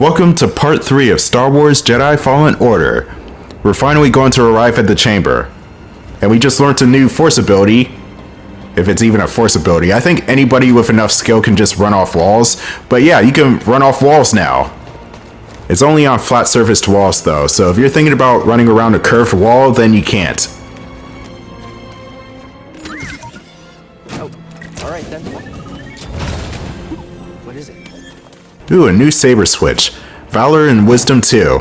Welcome to part 3 of Star Wars Jedi Fallen Order. We're finally going to arrive at the chamber. And we just learned a new force ability. If it's even a force ability. I think anybody with enough skill can just run off walls. But yeah, you can run off walls now. It's only on flat surfaced walls though, so if you're thinking about running around a curved wall, then you can't. Oh, alright then. What is it? Ooh, a new saber switch. Valor and Wisdom 2.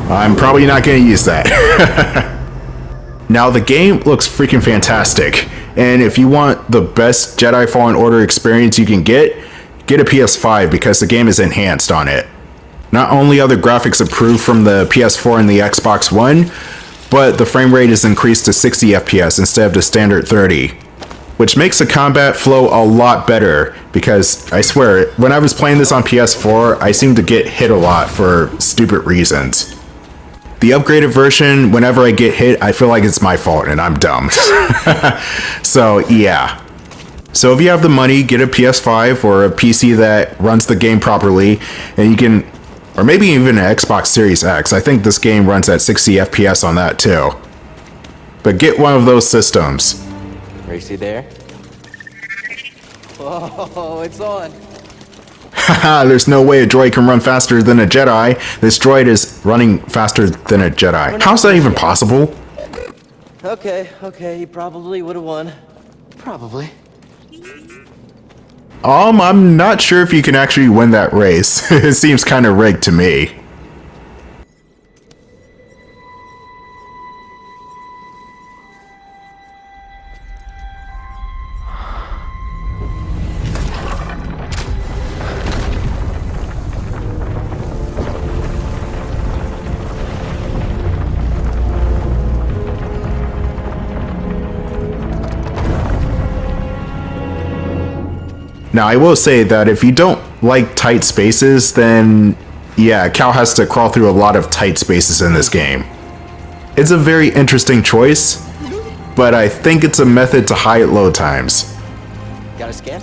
I'm probably not going to use that. Now, the game looks freaking fantastic. And if you want the best Jedi Fallen Order experience you can get a PS5 because the game is enhanced on it. Not only are the graphics improved from the PS4 and the Xbox One, but the frame rate is increased to 60 FPS instead of the standard 30. Which makes the combat flow a lot better, because I swear, when I was playing this on PS4, I seemed to get hit a lot for stupid reasons. The upgraded version, whenever I get hit, I feel like it's my fault and I'm dumb. So yeah. So if you have the money, get a PS5 or a PC that runs the game properly, and you can, or maybe even an Xbox Series X. I think this game runs at 60 FPS on that too. But get one of those systems. Racy there? Whoa, it's on. Haha, there's no way a droid can run faster than a Jedi. This droid is running faster than a Jedi. How's that even possible? Okay, you probably would have won. Probably. I'm not sure if you can actually win that race. It seems kind of rigged to me. Now, I will say that if you don't like tight spaces, then yeah, Cal has to crawl through a lot of tight spaces in this game. It's a very interesting choice, but I think it's a method to high load times. Got a scan?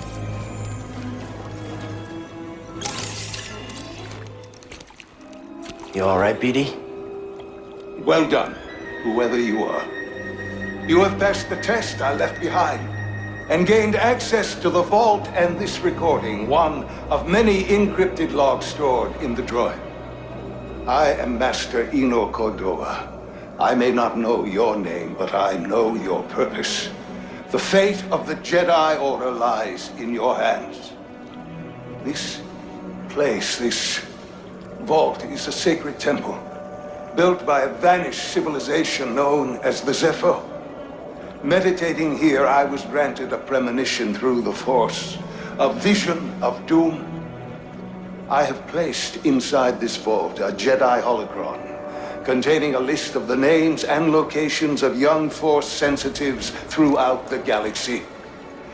You alright, BD? Well done, whoever you are. You have passed the test I left behind, and gained access to the vault and this recording, one of many encrypted logs stored in the droid. I am Master Cordova. I may not know your name, but I know your purpose. The fate of the Jedi Order lies in your hands. This place, this vault, is a sacred temple, built by a vanished civilization known as the Zeffo. Meditating here, I was granted a premonition through the Force, a vision of doom. I have placed inside this vault a Jedi hologram containing a list of the names and locations of young Force sensitives throughout the galaxy.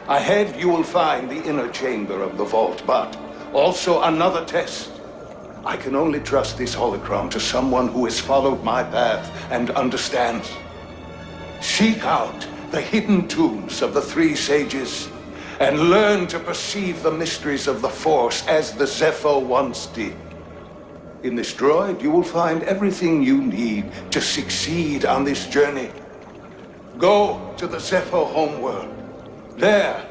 Ahead, you will find the inner chamber of the vault, but also another test. I can only trust this hologram to someone who has followed my path and understands. Seek out the hidden tombs of the three sages, and learn to perceive the mysteries of the Force as the Zeffo once did. In this droid, you will find everything you need to succeed on this journey. Go to the Zeffo homeworld. There,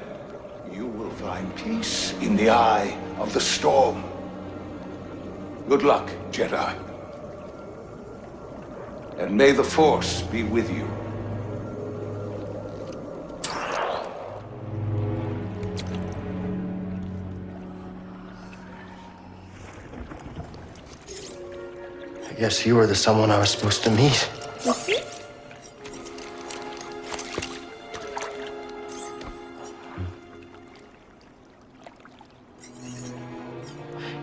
you will find peace in the eye of the storm. Good luck, Jedi. And may the Force be with you. I guess you were the someone I was supposed to meet.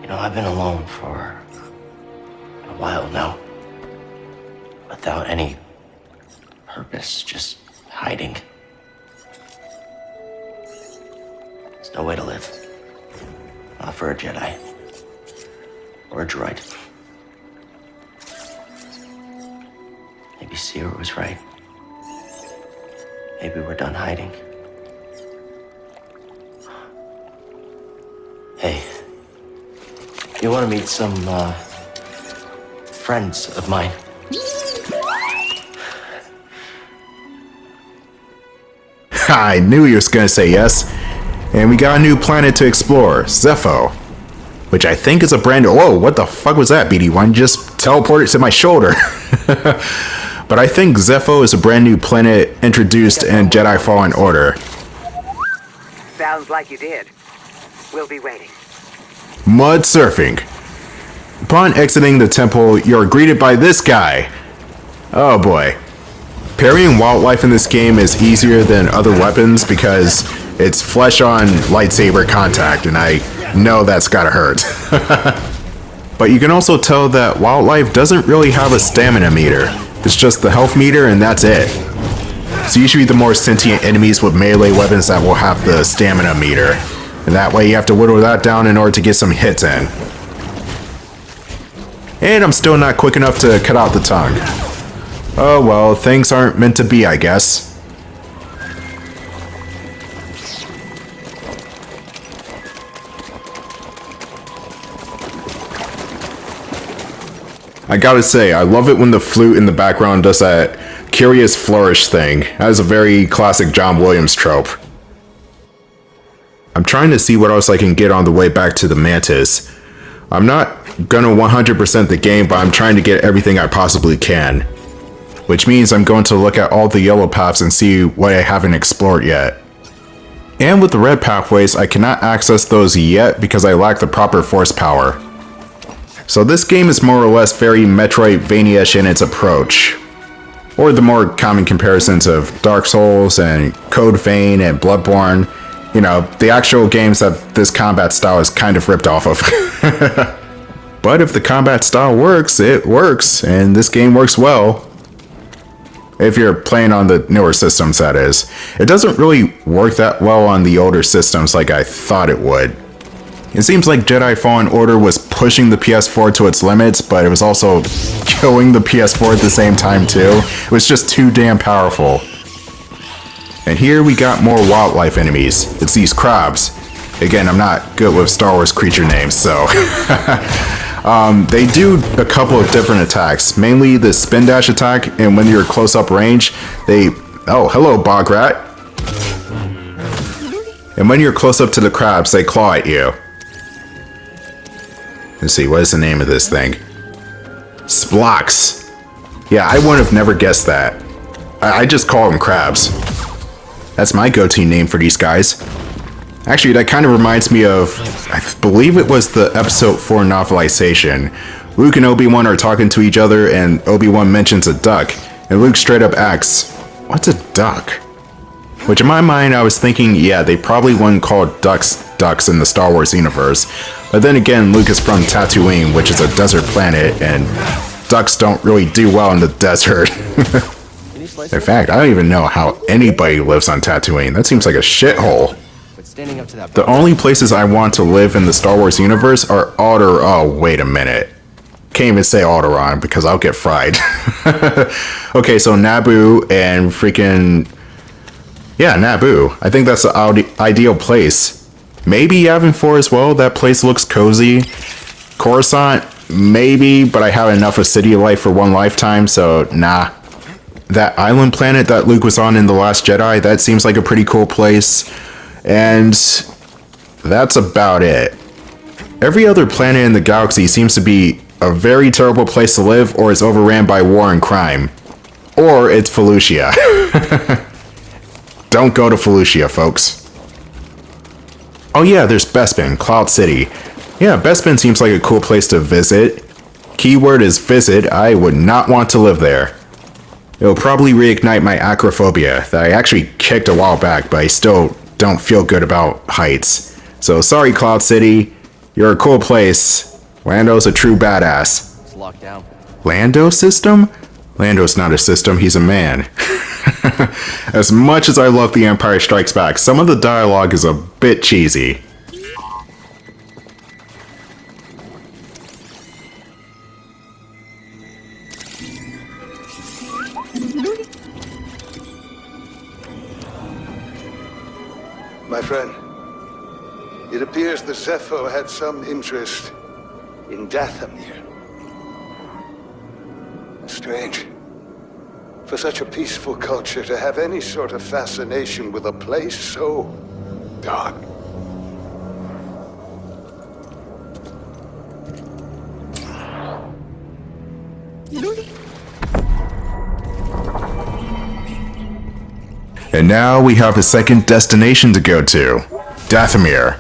You know, I've been alone for a while now. Without any purpose, just hiding. There's no way to live. Not for a Jedi. Or a droid. Maybe Seer was right. Maybe we're done hiding. Hey, You want to meet some, friends of mine? I knew he was gonna say yes. And we got a new planet to explore, Zeffo. Which I think is a brand new... Whoa, what the fuck was that, BD1? Just teleported to my shoulder. But I think Zeffo is a brand new planet introduced in Jedi Fallen Order. Sounds like you did. We'll be waiting. Mud surfing. Upon exiting the temple, you're greeted by this guy. Oh boy. Parrying wildlife in this game is easier than other weapons because it's flesh on lightsaber contact, and I know that's gotta hurt. But you can also tell that wildlife doesn't really have a stamina meter. It's just the health meter and that's it. It's usually the more sentient enemies with melee weapons that will have the stamina meter. And that way you have to whittle that down in order to get some hits in. And I'm still not quick enough to cut out the tongue. Oh well, things aren't meant to be, I guess. I gotta say, I love it when the flute in the background does that curious flourish thing. That is a very classic John Williams trope. I'm trying to see what else I can get on the way back to the Mantis. I'm not gonna 100% the game, but I'm trying to get everything I possibly can. Which means I'm going to look at all the yellow paths and see what I haven't explored yet. And with the red pathways, I cannot access those yet because I lack the proper force power. So this game is more or less very Metroidvania-ish in its approach. Or the more common comparisons of Dark Souls and Code Vein and Bloodborne. You know, the actual games that this combat style is kind of ripped off of. But if the combat style works, it works, and this game works well. If you're playing on the newer systems, that is. It doesn't really work that well on the older systems like I thought it would. It seems like Jedi Fallen Order was pushing the PS4 to its limits, but it was also killing the PS4 at the same time too. It was just too damn powerful. And here we got more wildlife enemies. It's these crabs. Again, I'm not good with Star Wars creature names, so... they do a couple of different attacks, mainly the spin dash attack, and when you're close up range, they... Oh, hello, bog rat. And when you're close up to the crabs, they claw at you. Let's see, what is the name of this thing? Splocks. Yeah, I would have never guessed that. I just call them crabs. That's my go-to name for these guys. Actually, that kind of reminds me of, I believe it was the episode 4 novelization. Luke and Obi-Wan are talking to each other and Obi-Wan mentions a duck. And Luke straight up asks, what's a duck? Which in my mind, I was thinking, yeah, they probably wouldn't call ducks in the Star Wars universe. But then again, Luke is from Tatooine, which is a desert planet, and ducks don't really do well in the desert. In fact, I don't even know how anybody lives on Tatooine. That seems like a shithole. The only places I want to live in the Star Wars universe are Oh, wait a minute. Can't even say Alderaan because I'll get fried. Okay, so Naboo and freaking... Yeah, Naboo. I think that's the ideal place. Maybe Yavin 4 as well. That place looks cozy. Coruscant, maybe, but I have enough of city life for one lifetime, so nah. That island planet that Luke was on in The Last Jedi, that seems like a pretty cool place. And that's about it. Every other planet in the galaxy seems to be a very terrible place to live or is overran by war and crime. Or it's Felucia. Don't go to Felucia, folks. Oh yeah, there's Bespin, Cloud City. Yeah, Bespin seems like a cool place to visit. Keyword is visit. I would not want to live there. It'll probably reignite my acrophobia that I actually kicked a while back, but I still don't feel good about heights. So sorry, Cloud City. You're a cool place. Lando's a true badass. It's locked down. Lando system? Lando's not a system, he's a man. As much as I love The Empire Strikes Back, some of the dialogue is a bit cheesy. My friend, it appears the Zeffo had some interest in Dathomir. Strange. For such a peaceful culture to have any sort of fascination with a place so dark. And now we have a second destination to go to, Dathomir,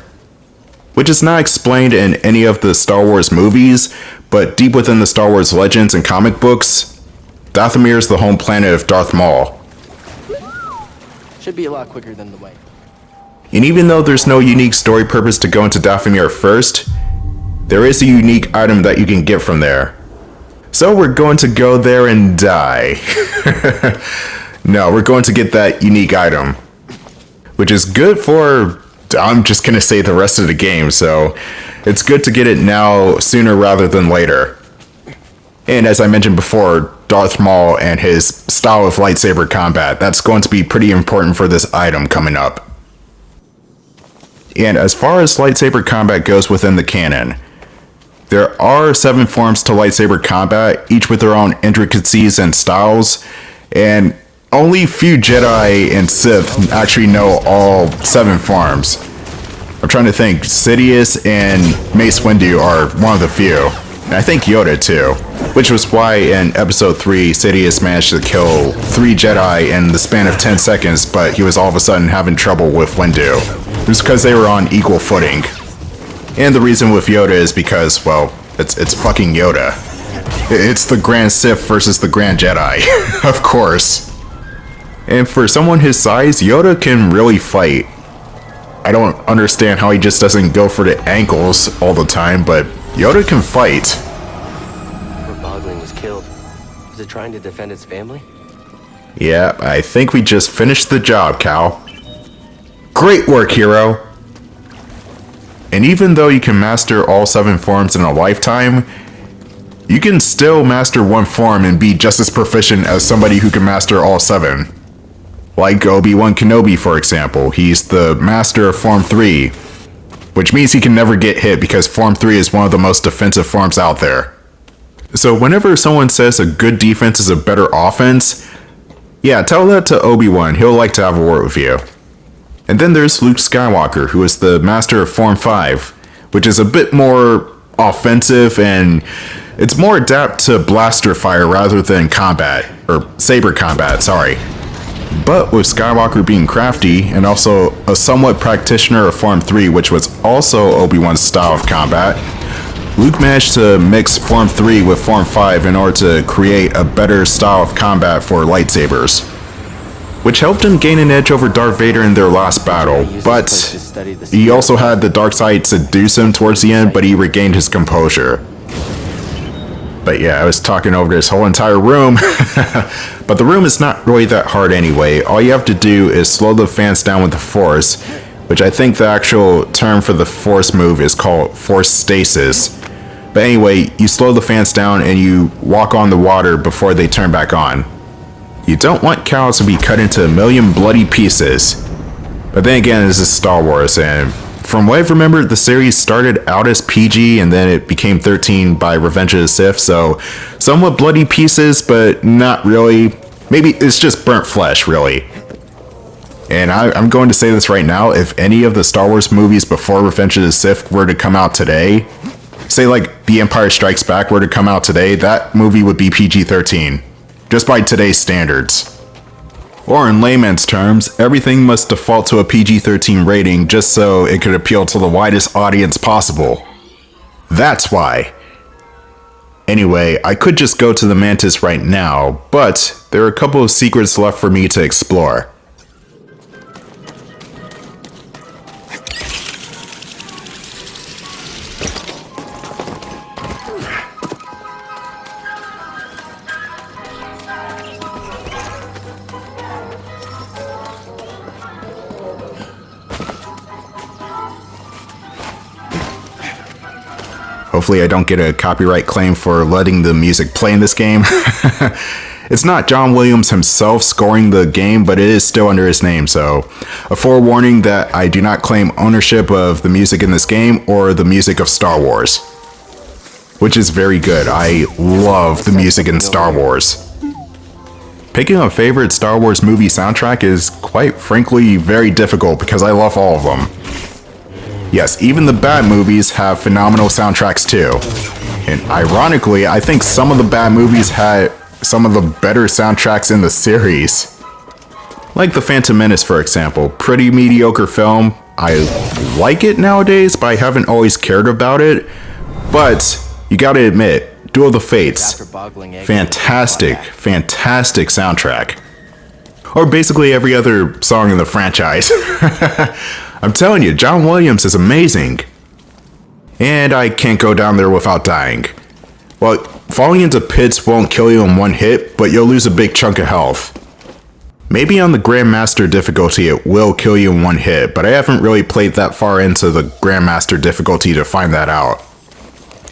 which is not explained in any of the Star Wars movies, but deep within the Star Wars legends and comic books, Dathomir is the home planet of Darth Maul. Should be a lot quicker than the way. And even though there's no unique story purpose to go into Dathomir first, there is a unique item that you can get from there. So we're going to go there and die. No, we're going to get that unique item, which is good for, I'm just going to say, the rest of the game, so it's good to get it now sooner rather than later. And as I mentioned before, Darth Maul and his style of lightsaber combat, that's going to be pretty important for this item coming up. And as far as lightsaber combat goes within the canon, there are 7 forms to lightsaber combat, each with their own intricacies and styles, and only few Jedi and Sith actually know all 7 forms. I'm trying to think, Sidious and Mace Windu are one of the few, and I think Yoda too, which was why in episode 3 Sidious managed to kill 3 Jedi in the span of 10 seconds, but he was all of a sudden having trouble with Windu. It was because they were on equal footing. And the reason with Yoda is because, well, it's fucking Yoda. It's the Grand Sith versus the Grand Jedi, of course. And for someone his size, Yoda can really fight. I don't understand how he just doesn't go for the ankles all the time, but Yoda can fight. Where Bogling was killed. Was it trying to defend its family? Yeah, I think we just finished the job, Cal. Great work, hero! And even though you can master all 7 forms in a lifetime, you can still master one form and be just as proficient as somebody who can master all 7. Like Obi-Wan Kenobi, for example. He's the master of Form 3, which means he can never get hit because Form 3 is one of the most defensive forms out there. So whenever someone says a good defense is a better offense, yeah, tell that to Obi-Wan. He'll like to have a word with you. And then there's Luke Skywalker, who is the master of Form 5, which is a bit more offensive and it's more adapt to blaster fire rather than combat, or saber combat, sorry. But with Skywalker being crafty and also a somewhat practitioner of Form 3, which was also Obi-Wan's style of combat, Luke managed to mix Form 3 with Form 5 in order to create a better style of combat for lightsabers, which helped him gain an edge over Darth Vader in their last battle. But he also had the dark side seduce him towards the end, but he regained his composure. But yeah, I was talking over this whole entire room. But the room is not really that hard anyway. All you have to do is slow the fans down with the Force, which I think the actual term for the Force move is called Force Stasis. But anyway, you slow the fans down and you walk on the water before they turn back on. You don't want cows to be cut into a million bloody pieces. But then again, this is Star Wars, and from what I've remembered, the series started out as PG and then it became 13 by Revenge of the Sith, so somewhat bloody pieces, but not really. Maybe it's just burnt flesh, really. And I'm going to say this right now, if any of the Star Wars movies before Revenge of the Sith were to come out today, say like The Empire Strikes Back were to come out today, that movie would be PG-13, just by today's standards. Or in layman's terms, everything must default to a PG-13 rating just so it could appeal to the widest audience possible. That's why. Anyway, I could just go to the Mantis right now, but there are a couple of secrets left for me to explore. Hopefully I don't get a copyright claim for letting the music play in this game. It's not John Williams himself scoring the game, but it is still under his name, so a forewarning that I do not claim ownership of the music in this game or the music of Star Wars. which is very good. I love the music in Star Wars. Picking a favorite Star Wars movie soundtrack is quite frankly very difficult because I love all of them. Yes, even the bad movies have phenomenal soundtracks too. And ironically, I think some of the bad movies had some of the better soundtracks in the series. Like The Phantom Menace, for example. Pretty mediocre film. I like it nowadays, but I haven't always cared about it. But you gotta admit, Duel of the Fates, fantastic soundtrack. Or basically every other song in the franchise. I'm telling you, John Williams is amazing. And I can't go down there without dying. Well, falling into pits won't kill you in one hit, but you'll lose a big chunk of health. Maybe on the Grandmaster difficulty it will kill you in one hit, but I haven't really played that far into the Grandmaster difficulty to find that out.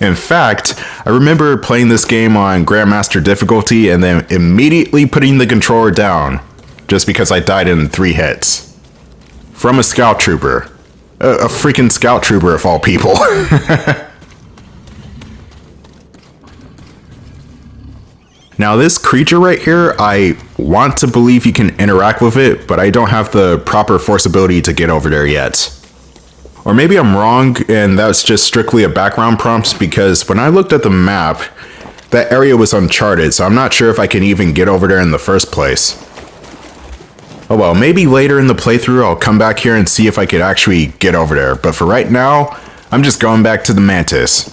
In fact, I remember playing this game on Grandmaster difficulty and then immediately putting the controller down, just because I died in 3 hits. From a scout trooper. A freaking scout trooper of all people. Now this creature right here, I want to believe you can interact with it, but I don't have the proper force ability to get over there yet. Or maybe I'm wrong and that's just strictly a background prompt, because when I looked at the map, that area was uncharted, so I'm not sure if I can even get over there in the first place. Oh well, maybe later in the playthrough I'll come back here and see if I could actually get over there, but for right now, I'm just going back to the Mantis.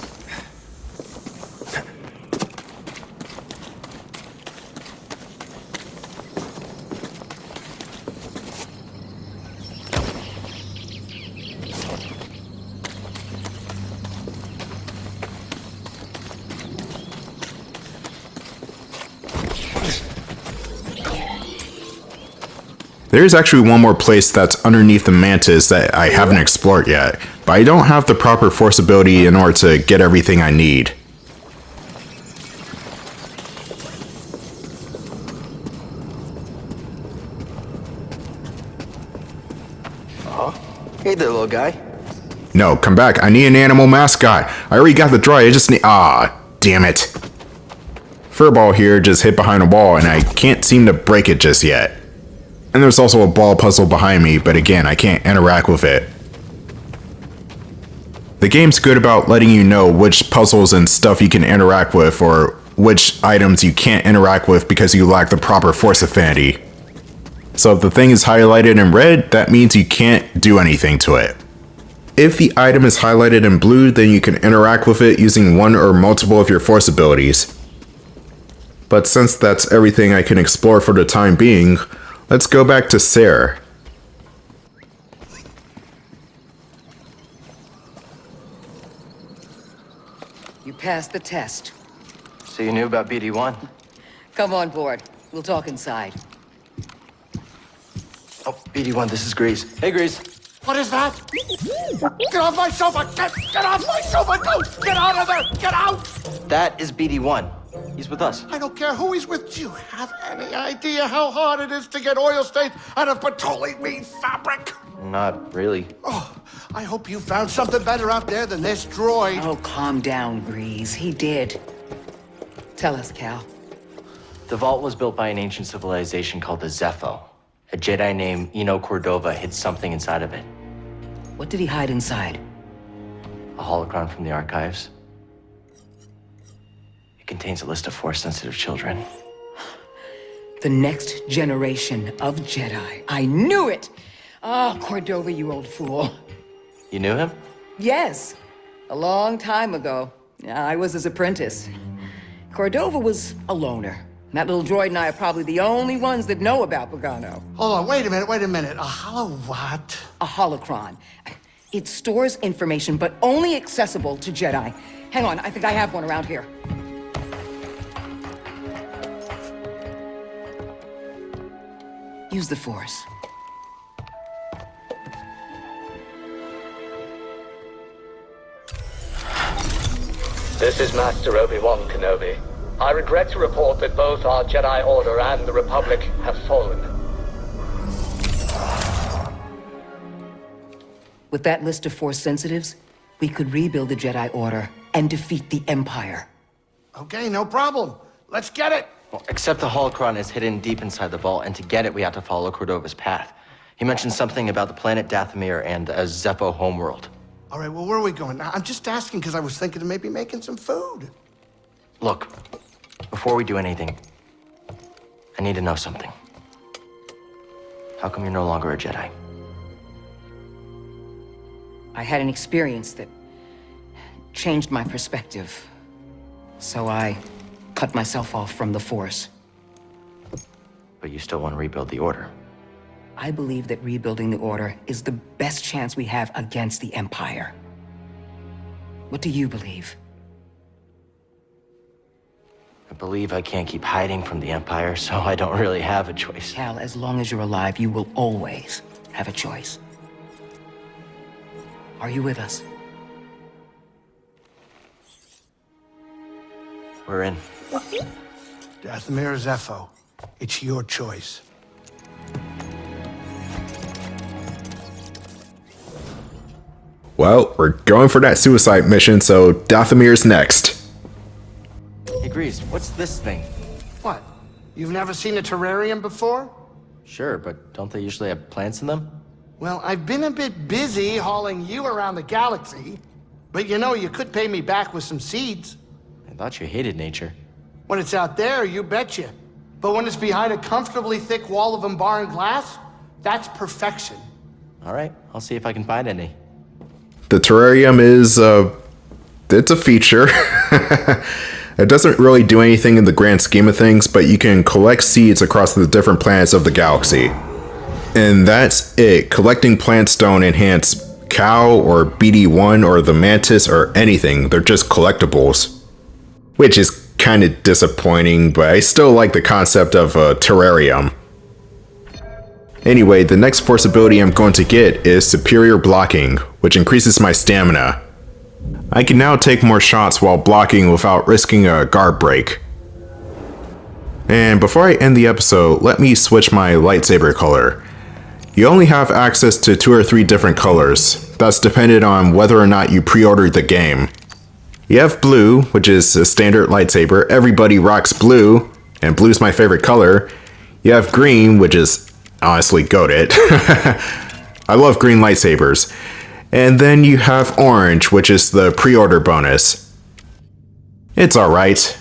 There's actually one more place that's underneath the Mantis that I haven't explored yet, but I don't have the proper force ability in order to get everything I need. Hey there, little guy. No, come back. I need an animal mascot. I already got the droid. I just need... damn it. Furball here just hit behind a wall and I can't seem to break it just yet. And there's also a ball puzzle behind me, but again, I can't interact with it. The game's good about letting you know which puzzles and stuff you can interact with, or which items you can't interact with because you lack the proper force affinity. So if the thing is highlighted in red, that means you can't do anything to it. If the item is highlighted in blue, then you can interact with it using one or multiple of your force abilities. But since that's everything I can explore for the time being, let's go back to Sarah. You passed the test. So you knew about BD-1? Come on board. We'll talk inside. Oh, BD-1, this is Grease. Hey, Grease. What is that? Get off my sofa! Get off my sofa! Don't! Get out of there! Get out! That is BD-1. He's with us. I don't care who he's with. Do you have any idea how hard it is to get oil stains out of petroleum fabric? Not really. Oh, I hope you found something better out there than this droid. Oh, calm down, Grease. He did. Tell us, Cal. The vault was built by an ancient civilization called the Zeffo. A Jedi named Cordova hid something inside of it. What did he hide inside? A holocron from the archives. It contains a list of Force-sensitive children. The next generation of Jedi. I knew it! Oh, Cordova, you old fool. You knew him? Yes. A long time ago. I was his apprentice. Cordova was a loner. That little droid and I are probably the only ones that know about Pagano. Hold on, wait a minute. A hollow what? A holocron. It stores information, but only accessible to Jedi. Hang on, I think I have one around here. Use the Force. This is Master Obi-Wan Kenobi. I regret to report that both our Jedi Order and the Republic have fallen. With that list of Force sensitives, we could rebuild the Jedi Order and defeat the Empire. Okay, no problem. Let's get it. Well, except the holocron is hidden deep inside the vault, and to get it, we have to follow Cordova's path. He mentioned something about the planet Dathomir and a Zeffo homeworld. All right, well, where are we going? I'm just asking because I was thinking of maybe making some food. Look, before we do anything, I need to know something. How come you're no longer a Jedi? I had an experience that changed my perspective. So I cut myself off from the Force. But you still want to rebuild the Order. I believe that rebuilding the Order is the best chance we have against the Empire. What do you believe? I believe I can't keep hiding from the Empire, so I don't really have a choice. Cal, as long as you're alive, you will always have a choice. Are you with us? We're in. Dathomir or Zeffo, it's your choice. Well, we're going for that suicide mission, so Dathomir's next. Hey, Grease, what's this thing? What? You've never seen a terrarium before? Sure, but don't they usually have plants in them? Well, I've been a bit busy hauling you around the galaxy. But you know, you could pay me back with some seeds. I thought you hated nature. When it's out there, you betcha. But when it's behind a comfortably thick wall of embarring glass, that's perfection. All right, I'll see if I can find any. The terrarium is, it's a feature. It doesn't really do anything in the grand scheme of things, but you can collect seeds across the different planets of the galaxy. And that's it. Collecting plants don't enhance Cow or BD1 or the Mantis or anything. They're just collectibles. Which is kind of disappointing, but I still like the concept of a terrarium. Anyway, the next force ability I'm going to get is Superior Blocking, which increases my stamina. I can now take more shots while blocking without risking a guard break. And before I end the episode, let me switch my lightsaber color. You only have access to 2 or 3 different colors. That's dependent on whether or not you pre-ordered the game. You have blue, which is a standard lightsaber. Everybody rocks blue, and blue's my favorite color. You have green, which is honestly goated. I love green lightsabers. And then you have orange, which is the pre-order bonus. It's alright.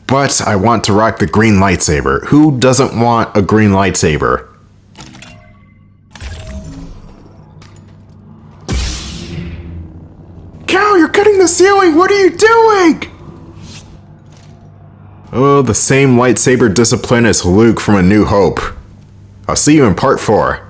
But I want to rock the green lightsaber. Who doesn't want a green lightsaber? Cal, you're cutting the ceiling! What are you doing? Oh, the same lightsaber discipline as Luke from A New Hope. I'll see you in part 4.